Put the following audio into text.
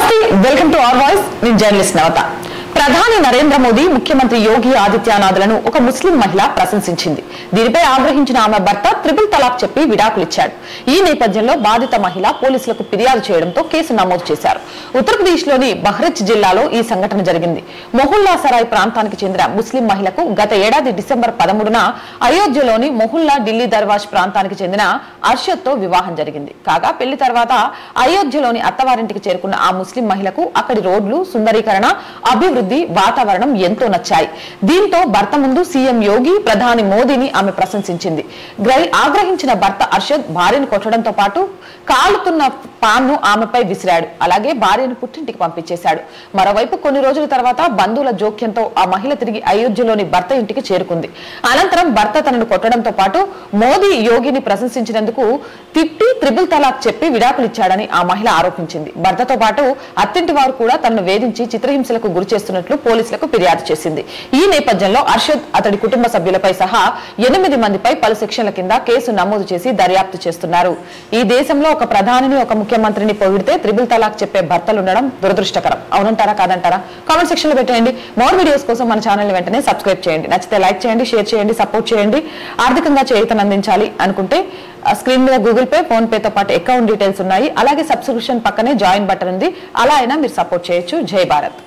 నమస్తే, welcome to our voice. నేను journalist నవత. ప్రధాని నరేంద్ర మోదీ ముఖ్యమంత్రి యోగి ఆదిత్యనాథ్లను ఒక ముస్లిం మహిళ ప్రశంసించింది. దీనిపై ఆగ్రహించిన ఆమె భర్త త్రిపుల్ తలాక్ చెప్పి విడాకులిచ్చాడు. ఈ నేపథ్యంలో బాధిత మహిళ పోలీసులకు ఫిర్యాదు చేయడంతో కేసు నమోదు చేశారు. ఉత్తరప్రదేశ్ లోని బహ్రెచ్ జిల్లాలో ఈ సంఘటన జరిగింది. మొహల్లా సరాయ్ ప్రాంతానికి చెందిన ముస్లిం మహిళకు గత ఏడాది డిసెంబర్ 13న అయోధ్యలోని మొహల్లా ఢిల్లీ దర్వాష్ ప్రాంతానికి చెందిన అర్షద్ తో వివాహం జరిగింది. కాగా పెళ్లి తర్వాత అయోధ్యలోని అత్తవారింటికి చేరుకున్న ఆ ముస్లిం మహిళకు అక్కడి రోడ్లు, సుందరీకరణ, అభివృద్ధి, వాతావరణం ఎంతో నచ్చాయి. దీంతో భర్త ముందు సీఎం యోగి, ప్రధాని మోదీని ఆమె ప్రశంసించింది. ఆగ్రహించిన భర్త అర్షద్ భార్యను కొట్టడంతో పాటు కాలుతున్న పాన్ను ఆమెపై విసిరాడు. అలాగే భార్యను పుట్టింటికి పంపించేశాడు. మరోవైపు కొన్ని రోజుల తర్వాత బంధువుల జోక్యంతో ఆ మహిళ తిరిగి అయోధ్యలోని భర్త ఇంటికి చేరుకుంది. అనంతరం భర్త తనను కొట్టడంతో పాటు మోదీ యోగిని ప్రశంసించినందుకు తిట్టి త్రిపుల్ తలాక్ చెప్పి విడాకులిచ్చాడని ఆ మహిళ ఆరోపించింది. భర్తతో పాటు అత్తింటి వారు కూడా తనను వేధించి చిత్రహింసలకు గురి చేస్తున్నట్లు పోలీసులకు ఫిర్యాదు చేసింది. ఈ నేపథ్యంలో అర్షద్, అతడి కుటుంబ సభ్యులపై సహా 8 మందిపై పలు సెక్షన్ల కింద కేసు నమోదు చేసి దర్యాప్తు చేస్తున్నారు. ఈ దేశంలో ఒక ప్రధానిని, ఒక ముఖ్యమంత్రిని పొగిడితే త్రిపుల్ తలాక్ చెప్పే భర్తలు ఉండడం దురదృష్టకరం. అవునంటారా, కాదంటారా? కామెంట్ సెక్షన్ లో పెట్టండి. మోర్ వీడియోస్ కోసం మన ఛానల్ ని వెంటనే సబ్స్క్రైబ్ చేయండి. నచ్చితే లైక్ చేయండి, షేర్ చేయండి, సపోర్ట్ చేయండి. ఆర్థికంగా చేయూతను అందించాలి అనుకుంటే స్క్రీన్ మీద గూగుల్ పే, ఫోన్ పే తో పాటు అకౌంట్ డీటెయిల్స్ ఉన్నాయి. అలాగే సబ్స్క్రిప్షన్ పక్కనే జాయిన్ బటన్ ఉంది. అలా అయినా మీరు సపోర్ట్ చేయొచ్చు. జై భారత్.